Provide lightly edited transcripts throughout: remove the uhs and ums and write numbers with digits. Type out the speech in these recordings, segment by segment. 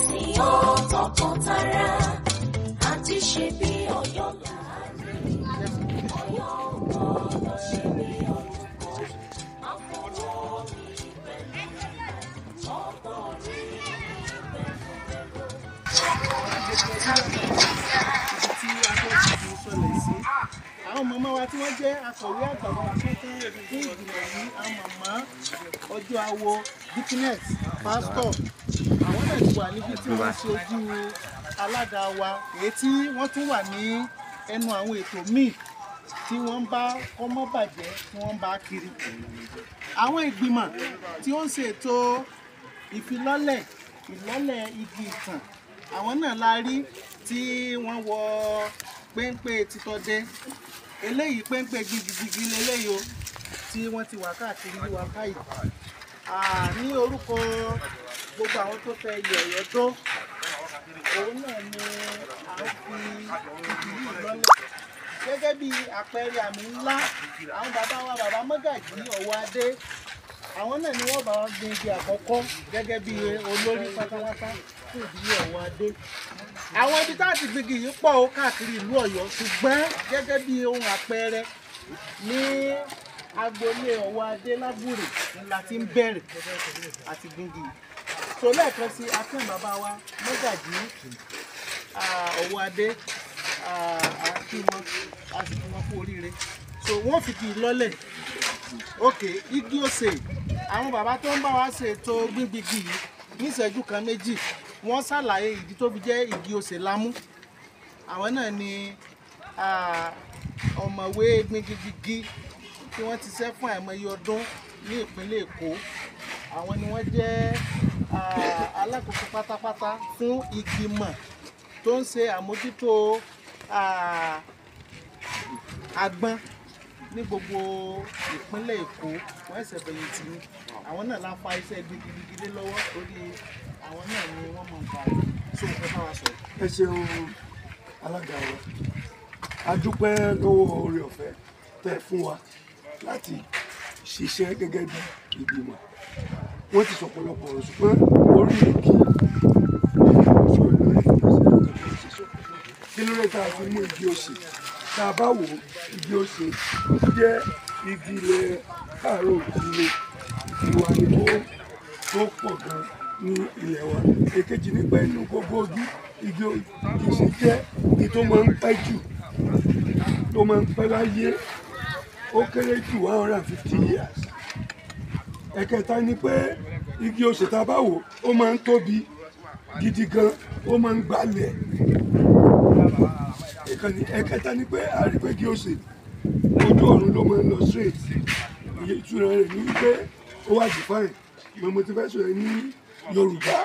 sí ọ tọkàntara àti ṣe bí Ọ̀yọ́ láàrin Ọ̀yọ́ gbọ́dọ̀ ṣe bí olùkọ́ àfọwọ́ mi pẹ̀lú ọgbọ́n rí àwọn màmá wa tí wọ́n jẹ́ akọ̀wé àgbà wa tó tún fún ìgbìmọ̀ yìí àwọn màmá ọjọ́ awo dikines pásítọ̀ àwọn náà ti wà níbi tí wọ́n ṣe ojú alága wa èyí tí wọ́n tún wà ní ẹnu àwọn ètò míì tí wọ́n bá ọmọ bàjẹ́ tí wọ́n bá kiri àwọn ìgbìmọ̀ tí ó ń ṣe ètò ìfilọ́lẹ̀ igi ìtàn àwọn náà la rí tí wọ́n wọ péńpé títọ́dé eléyìí péńpé gidigidi leléyìí o tí wọ́n ti wà káàkiri ní wa káyìí ní orúkọ gbogbo àwọn tó fẹ́ ilẹ̀ Ọ̀yọ́ tó òun náà ni à ń fi igi yìí lọ́lẹ̀ gẹ́gẹ́ bí àpẹẹrẹ àmì ńlá àwọn bàbá wa bàbá Mọ́gàjí Ọ̀wọ́adé àwọn náà ni wọ́n bá wọn gbin igi àkọ́kọ́ gẹ́gẹ́ bí olórí pátápátá fún ìdílé Ọ̀wọ́adé àwọn ibi tá a ti gbígi yìí pọ̀ ó káàkiri ìlú Ọ̀yọ́ ṣùgbọ́n gẹ́gẹ́ bí ohun àpẹẹrẹ ní agboolé Ọ̀wọ́adé lábúrè ńlá tí ń bẹ̀rẹ̀ àti gbígi yìí tó lẹ́ẹ̀kan sí akẹ́yìn bàbá wa Mọ́gàjí Ọ̀wọ́adé àti wọn a sì fi wọn kú oríire so wọ́n fi kì í lọ́lẹ̀ òkè igi òsè àwọn bàbá tó ń bá wa ṣètò gbígbigi yìí ní ìṣẹ́jú kan méjì wọ́n ṣàlàyé ìdí tó fi jẹ́ igi òsè lámú àwọn náà ni ọ̀mọ̀wé gbígbigi tí wọ́n ti ṣẹ́ fún àìmọye ọdún ní ìpínlẹ̀ Èkó àwọn ni wọ́n jẹ́ alákòóso pátápátá fún ìgbìmọ̀ tó ń ṣe àmójútó àgbọn ní gbogbo ìpínlẹ̀ Èkó wọ́n ẹ̀sẹ̀ bẹ̀yìn tì ní àwọn náà la fa iṣẹ́ gidigidi lọ́wọ́ lórí àwọn náà ni wọ́n mọ̀ nípa so ẹ bá wa sọ. ẹ ṣeun alága wa a dúpẹ́ lọ́wọ́ oore ọ̀fẹ́ tẹ́ fún wa láti ṣiṣẹ́ gẹ́gẹ́ bí ìgbìmọ̀ wọ́n ti sọ̀pọ̀lọpọ̀ ọ̀rọ̀ ṣùgbọ́n orí ìkí kí ló rẹ̀ tá a fi mú igi òsè tá a bá wò igi òsè jẹ́ igi ilẹ̀ káàárọ̀ òjìlé ìwà ni tó pọ̀ gan ní ilẹ̀ wa èkejì nípa inú gbogbo igi òsè jẹ́ igi tó máa ń pẹ́ jù tó máa ń pẹ́ láyé ó kéré jù 150 years ẹ̀kẹta ni pé igi òsè tá a bá wò ó máa ń tóbi gidi gan ó máa ń gbalẹ̀ ẹ̀kẹta ni pé àrígbégi òsè ojú ọ̀run ló máa ń lọ straight iye ìtura rẹ̀ ní wípé ó wà define mo mo ti fẹ́ sọ̀rọ̀ ní Yorùbá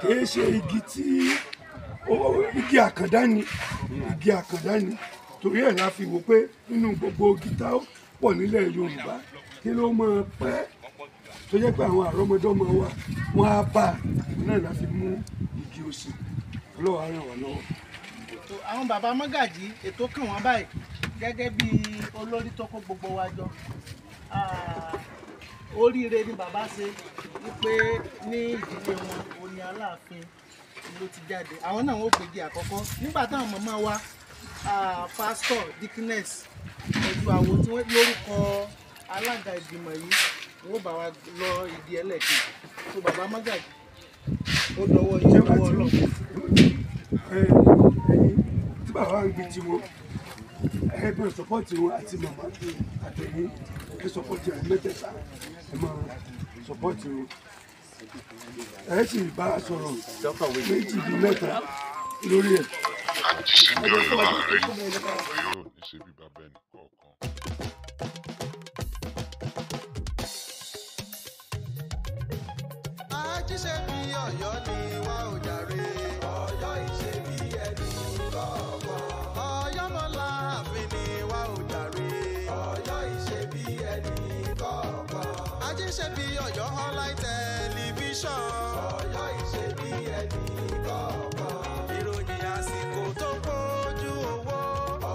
kìí ṣe igi tí igi àkàndá ni torí ẹ̀ la fi wò pé nínú gbogbo igi tá pọ̀ nílẹ̀ Yorùbá kí ló máa pẹ́ tó jẹ́ pé àwọn àrọ́mọdọ́mọ wa wọ́n á bá náà la fi mú igi òsè ọlọ́wọ́ á ràn wá lọ́wọ́. àwọn bàbá Mọ́gàjí ètò kàn wọ́n báyìí gẹ́gẹ́ bí olórí tó kó gbogbo wa jọ oríire ni bàbá ṣe wípé ní ìdílé wọn òní Aláàfin ló ti jáde àwọn náà wọ́n gbèjì àkọ́kọ́ nígbà táwọn màmá wa pásítọ̀ dikines ojú àwo tí wọ́n lórúkọ alága ìgbìmọ̀ yìí wọ́n bá wa lọ ìdí ẹlẹ́ẹ̀kejì tó bàbá Mọ́gàjí ó dọwọ́ yìí lọ́wọ́ Ọlọ́run. tí bàbá ń gbé tiwọn ẹgbẹ́ sọpọ́tì wọn àti màmá àtẹ̀yìn ẹ sọpọ́tì ẹ̀ mẹ́tẹ̀ẹ̀ta ẹ máa sọpọ́tì wọn ẹ sì bá a sọ̀rọ̀ méjì bíi mẹ́ta lórí ẹ̀. Ajíṣẹ́ bí Ọ̀yọ́ ni wá ò jàre. Ọ̀yọ́ ìṣe bí ẹni kọ̀ọ̀kan. Ọ̀yọ́ mọ́lá àfin ni wá ò jàre. Ọ̀yọ́ ìṣe bí ẹni kọ̀ọ̀kan. Ajíṣẹ́ bí Ọ̀yọ́ online television. Ọ̀yọ́ ìṣe bí ẹni kọ̀ọ̀kan. Ìròyìn àsìkò tó kójú owó.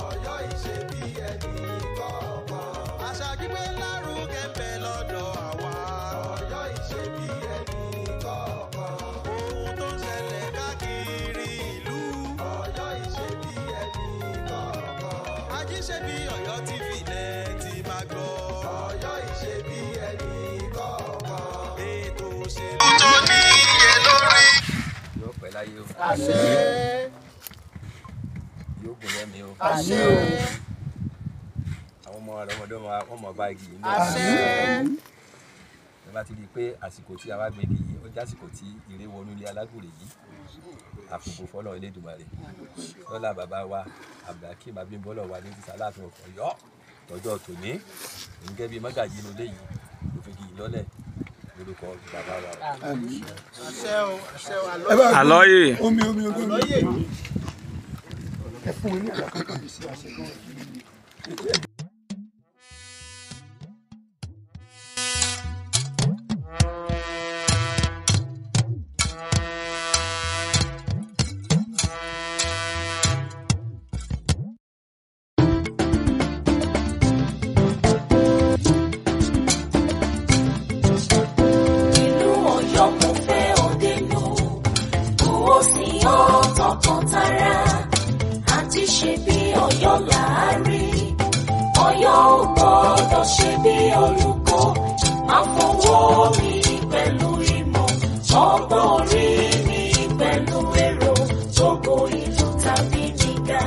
Ọ̀yọ́ ìṣe bí ẹni kọ̀ọ̀kan. Àṣà gbígbé lárugẹ bẹ̀ lọ́dọ̀ àwa. Ọ̀yọ́ ìṣe bí ẹni kọ̀ọ̀kan. Ohun tó ń ṣẹlẹ̀ Ajíṣebí Ọ̀yọ́ TV lẹ ti máa gbọ́. Ọ̀yọ́ ìṣe bí ẹni kọ̀ọ̀kan. Ètò òṣèlú tó níye lórí. Yóò pẹ́ láyé o. Àṣẹ. Yóò gùn lẹ́mìí o. Àṣẹ. Àwọn ọmọ rẹ̀ wọ́n mọ̀ bá igi yìí náà. Àṣẹ. Ẹ bá ti rí i pé àsìkò tí a wá gbé igi yìí ó jẹ́ àsìkò tí ire wọnú ilé alágbòrè yìí. Àfògbò fọ́lọ́ Elédùmarè. Lọ́lá bàbá wa Abdulhakeem Abímbọ́lá wa ní tísà láàfin Ọ̀yọ́ tọjọ́ tòní. Gẹ́gẹ́ bí mọ́gàjí inú ilé yìí ló fi igi yìí lọ́lẹ̀ lórúkọ bàbá wa. Àṣẹ o, àṣẹ o, Àlọ́yè. Omi. àlọ́yè. Ẹ fún mi ní àlàkàtà bí sí àṣẹ náà. Ìlú Ọ̀yọ́ mo fẹ́ òde nù, owó sí ọ tọkàntara, àti ṣe bí Ọ̀yọ́ láàárí. Ọ̀yọ́ ò gbọ́dọ̀ ṣe bí olùkọ́, máa fọwọ́ mi pẹ̀lú ìmọ̀, ọgbọ́n orí mi pẹ̀lú èrò, gbogbo ìlú tàbí nígà.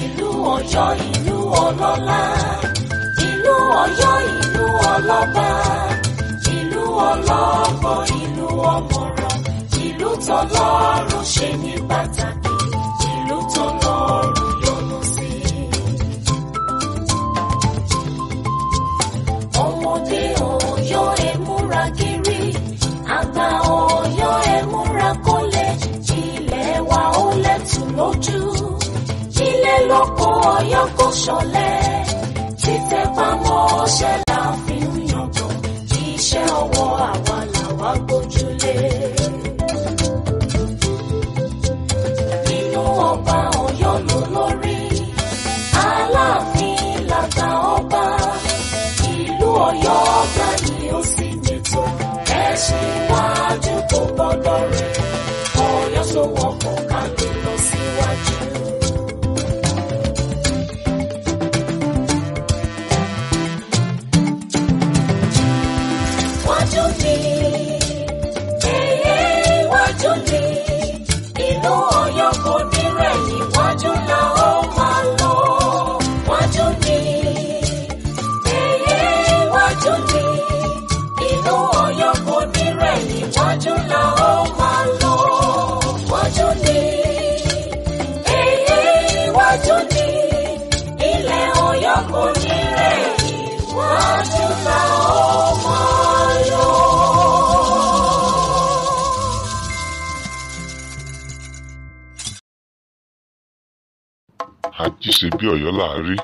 Ìlú Ọ̀yọ́ ìlú ọlọ́lá, ìlú Ọ̀yọ́ ìlú ọlọ́ba, ìlú ọlọ́gbọ́n ìlú ọmọràn, ìlú tọ́lọ́run ṣe ní pàtàkì, ìlú tọ́lọ́run yọ́nú sí. Ọmọdé Ọ̀yọ́ ẹ múra gírí, àgbà Ọ̀yọ́ ẹ múra kólẹ̀, ilẹ̀ wa ó lẹ́tù lójú, ilé lóko Ọ̀yọ́ kò ṣọ̀lẹ, títẹ̀ pamọ́ ṣẹ la fi ń yangàn, iṣẹ́ ọwọ́ àwa làwa gbójúlé. Nínú ọba Ọ̀yọ́ ló lórí, Aláàfin làgbà ọba, ìlú Ọ̀yọ́ ọba ni ó sì nítò, ẹṣin iwájú tó gbọ́dọ̀ rẹ̀, Ọ̀yọ́ tó wọ́pọ̀ ká lè lọ síwájú. Wájú ni, wájú ni, ìlú Ọ̀yọ́ kò ní rẹ̀yìn, wájú la ó máa lọ. Wájú ni, wájú ni, ìlú Ọ̀yọ́ kò ní rẹ̀yìn, wájú la ó máa lọ. Wájú ni, wájú ni, ilẹ̀ Ọ̀yọ́ kò ní rẹ̀yìn, wájú la ó máa lọ. Ajíṣebí Ọ̀yọ́ là á rí,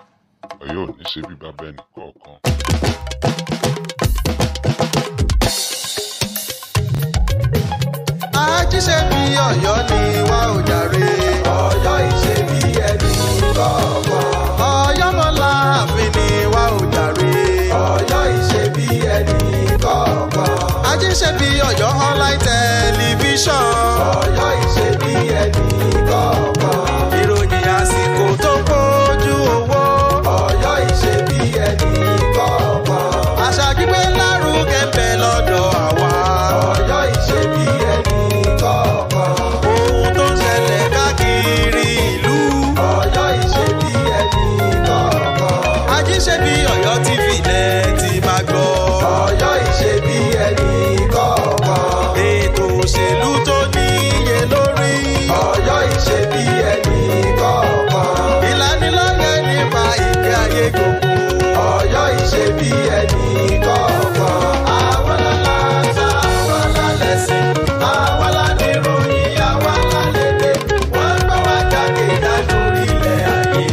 Ọ̀yọ́ ò ní ṣe bí bàbá ẹnì kọ̀ọ̀kan. Ajíṣebí Ọ̀yọ́ ni wá ò jàre. Ọ̀yọ́ ìṣe bí ẹni kọ̀ọ̀kan. Ọ̀yọ́ mọ́ láàfin ni wá ò jàre. Ọ̀yọ́ ìṣe bí ẹni kọ̀ọ̀kan. Ajíṣebí Ọ̀yọ́ online television. Ọ̀yọ́ ìṣe bí ẹni kọ̀ọ̀kan. Ìròyìn àsìkò tó pójú owó. Ọ̀yọ́ ìṣe bí ẹni kọ̀ọ̀kan. Àṣà gbígbé lárugẹ ń bẹ lọ́dọ̀ àwa. Ọ̀yọ́ ìṣe bí ẹni kọ̀ọ̀kan. Ohun tó ń ṣẹlẹ̀ káàkiri ìlú. Ọ̀yọ́ ìṣe bí ẹni kọ̀ọ̀kan. Ajíṣebí Ọ̀yọ́ TV lẹ ti máa gbọ́. Ọ̀yọ́ ìṣe bí ẹni kọ̀ọ̀kan. Ètò òṣèlú tó níye lórí. Ọ̀yọ́ ìṣe bí ẹni kọ̀ọ̀kan. Ìlanilọ́yẹ̀ nípa ìgbé ayé gbogbo. Ọ̀yọ́ ìṣe bí ẹni kọ̀ọ̀kan. Àwọn lọ́la ta àwọn lálẹ́sìn. Àwọn lánìròyìn àwọn lálẹ́dẹ̀. Wọ́n gbọ́ wá jáde dánú ilẹ̀ ayé.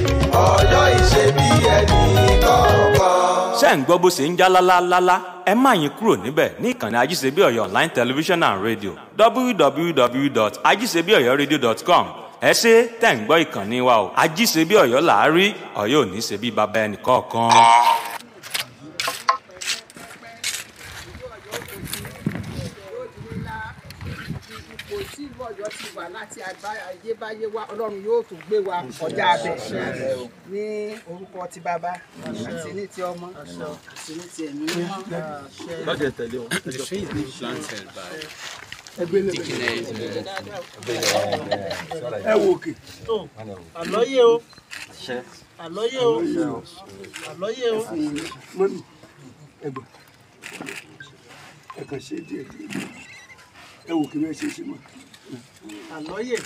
Ọ̀yọ́ ìṣe bí ẹni kọ̀ọ̀kan. Ṣé ń gbọ́ bó ṣe ń já lálálálá? Ẹ má yín kúrò níbẹ̀ ní ìkànnì Ajíṣebí Ọ̀yọ́ online television and radio www.ajíṣebíọ̀yọ́radio.com. Ẹ ṣé tẹ̀ ń gbọ́ ìkànnì wa o. Ajíṣebí Ọ̀yọ́ là á rí, Ọ̀yọ́ ò ní ṣe bí bàbá ẹnì kọ̀ọ̀kan. ipò tí ìlú Ọ̀yọ́ ti wà láti ayébáyé wa Ọlọ́run yóò tún gbé wa kọjá abẹ ní orúkọ ti bàbá àti ní ti ọmọ àti ní ti ẹ̀mí mímọ́. lọ́jọ́ tẹ̀lé wọn. ẹ wo òkè. àlọ́yé o àlọ́yé o àlọ́yé o. mọ́mí ẹgbẹ́ ẹ̀kan ṣe díẹ̀ ẹ wò kí bẹ́ẹ̀ ṣe ṣe mọ́. àlọ́yé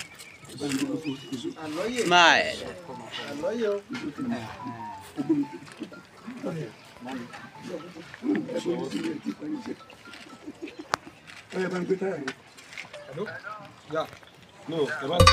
àlọ́yé àlọ́yé o. Oye, van a empezar ahí. ¿No? Ya. No, te vas a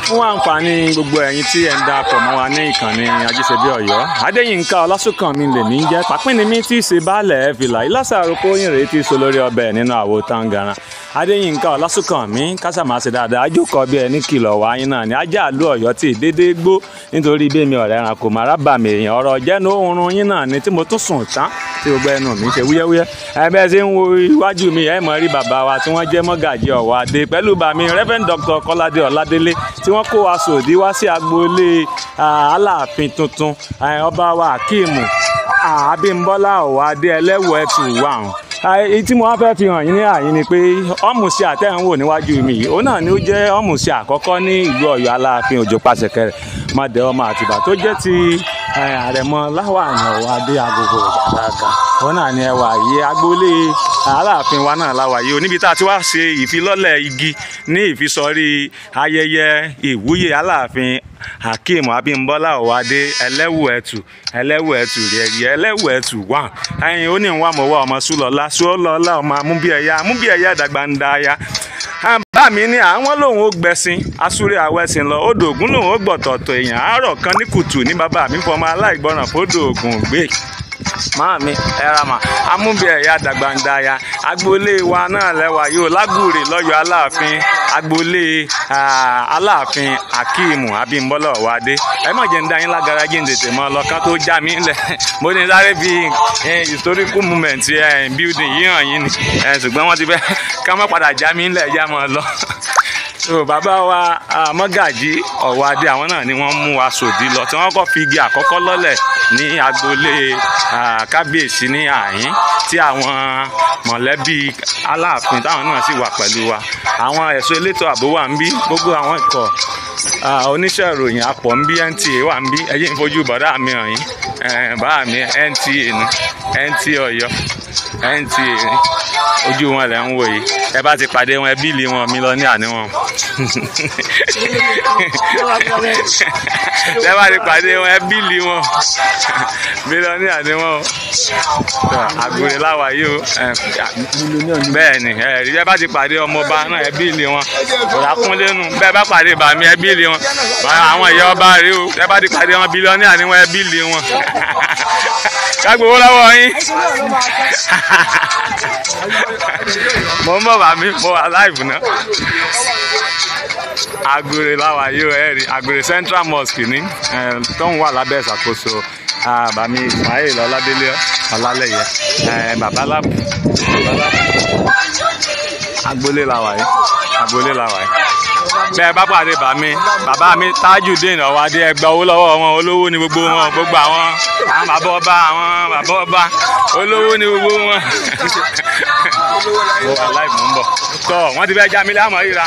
fún àǹfààní gbogbo ẹ̀yin tí ẹ̀ ń darapọ̀ mọ́ wa ní ìkànnì Ajíṣebí Ọ̀yọ́ Adéyínká Ọlásùnkànmí lèmi ń jẹ́ pàpín ni mí tí í ṣe baálẹ̀ fìlà ìlàsà àròkọ yín rèé tí í so lórí ọbẹ̀ nínú àwo tangaran Adéyínká Ọlásùnkànmí kásàmáṣe dáadáa ajókòó bí ẹni kìlọ̀ wá yín náà ni ajá àlú Ọ̀yọ́ tí déédéé gbó nítorí bí mi ọ̀rẹ́ ẹranko máa rábà mi èèyàn ọ̀rọ̀ jẹ́nu oorun yín náà ni tí mo tún sùn tán tí gbogbo ẹnu mi ṣe wúyẹ́wúyẹ́ ẹ̀bẹ́ ṣe ń wo iwájú mi ẹ̀ mọ̀ rí bàbá wa tí wọ́n jẹ́ mọ́gàjí Ọ̀wọ́ Adé pẹ̀lú bàmí Reverend Dr. Kọ́ládé Ọládélé tí wọ́n kó wa sòdí wá sí agboolé Aláàfin tuntun ọba wa Akíìmù Abímbọ́lá Ọ̀wọ́ Adé ẹlẹ́wọ̀ ẹ̀tù wà hàn èyí tí mo wá fẹ́ fi hàn yín ní àyín ni pé ọ̀mùsí àtẹ̀wò níwájú mi yìí òun náà ni ó jẹ́ ọ̀mùsí àkọ́kọ́ ní ìlú Ọ̀yọ́ Aláàfin Òjó Pàṣẹkẹrẹ Mádé ọmọ Àtìbà tó jẹ́ ti àrẹ̀mọ Láwàní Ọ̀wádé Agogo Ìjàgàgà òun náà ni ẹwà yìí agboolé Aláàfin wa náà láwà yìí níbi tá a ti wá ṣe ìfilọ́lẹ̀ igi ní ìfisọrí ayẹyẹ ìwúyè Aláàfin Hakeem Abímbọ́lá Ọ̀wádé Ẹlẹ́wùẹ̀tù Ẹlẹ́wùẹ̀tù wà ẹyin ó ní ìwà mọ̀wá ọmọ Súlọ́lá ọmọ amúbíẹ̀yà dàgbàǹdàyà bá mi ní àwọn lòun ó gbẹ̀sìn asúré àwẹ̀sìn lọ odò Ògún lòun ó gbọ̀tọ̀tọ̀ èèyàn àárọ̀ kan ní kùtù ní bàbá mi fọmọ aláìgbọràn fódò Ògùn gbé máàmi ẹ̀ràmà amúbíẹ̀yà dàgbàǹdàyà agboolé wa náà lẹ́wà yóò lágùrè lọ́yọ̀ Aláàfin agboolé Aláàfin Hakeem Abímbọ́lá Ọ̀wádé ẹ má jẹ́ ń dá yín lágara jí ń tètè mọ́ lọ́kàn tó já mi lẹ̀ mo ní sáré bí historical moment building yìí hàn yín ni ṣùgbọ́n wọ́n ti fẹ́ ká má padà já mi lẹ̀ já mọ́ lọ. So bàbá wa Mọ́gàjí Ọ̀wádé àwọn náà ni wọ́n mú wa sòdí lọ tí wọ́n kọ́ fi igi àkọ́kọ́ lọ́lẹ̀ ní agboolé kábíyèsí ní àyín tí àwọn mọ̀lẹ́bí Aláàfin táwọn náà sì wà pẹ̀lú wa àwọn ẹ̀ṣọ́ elétò ààbò wà ń bí gbogbo àwọn ikọ̀ oníṣẹ́ ìròyìn apọ̀ ń bí NTA wà ń bí ẹ̀yìn ìfojú bọ̀dá mi hàn yín bàbá mi NTA ni NTA Ọ̀yọ́ NTA ni ojú wọn lẹ ń wò yìí ẹ bá ti pàdé wọn ẹbí lé wọn mílíọ̀nìà ni wọn ẹ bá ti pàdé wọn ẹbí lé wọn mílíọ̀nìà ni wọn Àgùrè láwa yìí o bẹ́ẹ̀ ni ẹ bá ti pàdé ọmọọba náà ẹbí lé wọn Ọ̀làkúnlénu bẹ́ẹ̀ bá pàdé bàmí ẹbí lé wọn àwọn ìyá ọba rèé o ẹ bá ti pàdé wọn bílíọ̀nìà ni wọn ẹbí lé wọn kágbówó lọ́wọ́ yín mo ń bọ̀ bá mi mo wà láìpù náà Àgùrè láwa yóò rí Àgùrè Central Mosque ní tó ń wà lábẹ́ ìṣàkóso bàmí Ismail Ọládélé Ọlálẹ́yẹ bàbá lápù agboolé láwa yìí bẹ́ẹ̀ bá pàdé bàbá mi Tajudeen Ọ̀wádé ẹgbà owó lọ́wọ́ wọn olówó ni gbogbo wọn gbogbo àwọn bàbá ọba olówó ni gbogbo wọn mo wà láì mọ̀ ń bọ̀ tọ́ wọ́n ti fẹ́ já mi láàmú ríra